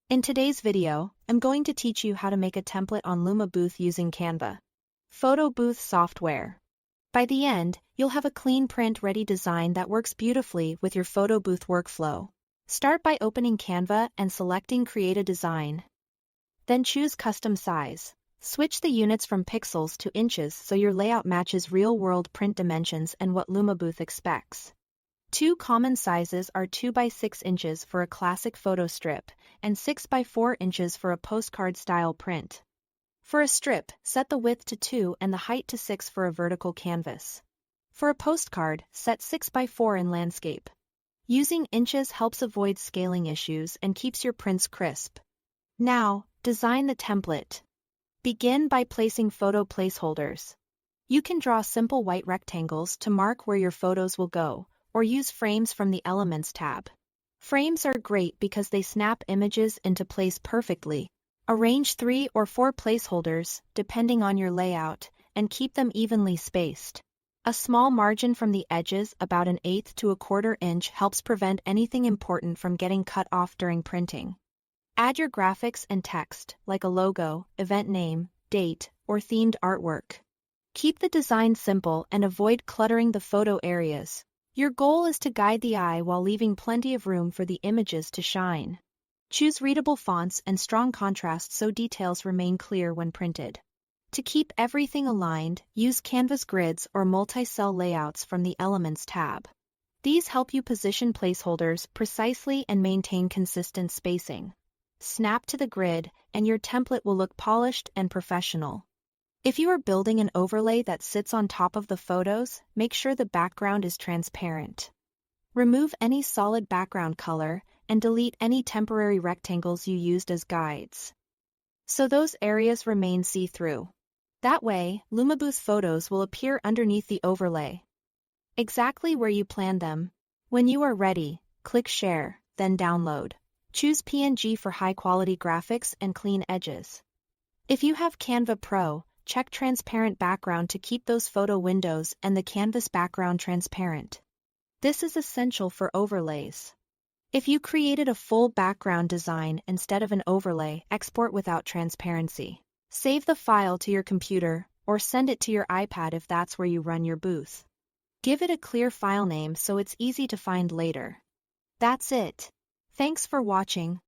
In today's video, I'm going to teach you how to make a template on Luma Booth using Canva Photo Booth software. By the end, you'll have a clean print-ready design that works beautifully with your photo booth workflow. Start by opening Canva and selecting Create a Design. Then choose Custom Size. Switch the units from pixels to inches so your layout matches real-world print dimensions and what Lumabooth expects. Two common sizes are 2 by 6 inches for a classic photo strip and 6 by 4 inches for a postcard-style print. For a strip, set the width to 2 and the height to 6 for a vertical canvas. For a postcard, set 6 by 4 in landscape. Using inches helps avoid scaling issues and keeps your prints crisp. Now, design the template. Begin by placing photo placeholders. You can draw simple white rectangles to mark where your photos will go, or use frames from the Elements tab. Frames are great because they snap images into place perfectly. Arrange 3 or 4 placeholders, depending on your layout, and keep them evenly spaced. A small margin from the edges, about 1/8 to 1/4 inch, helps prevent anything important from getting cut off during printing. Add your graphics and text, like a logo, event name, date, or themed artwork. Keep the design simple and avoid cluttering the photo areas. Your goal is to guide the eye while leaving plenty of room for the images to shine. Choose readable fonts and strong contrast so details remain clear when printed. To keep everything aligned, use canvas grids or multi-cell layouts from the Elements tab. These help you position placeholders precisely and maintain consistent spacing. Snap to the grid, and your template will look polished and professional. If you are building an overlay that sits on top of the photos, make sure the background is transparent. Remove any solid background color and delete any temporary rectangles you used as guides, so those areas remain see-through. That way, Lumabooth photos will appear underneath the overlay, exactly where you planned them. When you are ready, click Share, then Download. Choose PNG for high-quality graphics and clean edges. If you have Canva Pro, check Transparent Background to keep those photo windows and the canvas background transparent. This is essential for overlays. If you created a full background design instead of an overlay, export without transparency. Save the file to your computer, or send it to your iPad if that's where you run your booth. Give it a clear file name so it's easy to find later. That's it. Thanks for watching.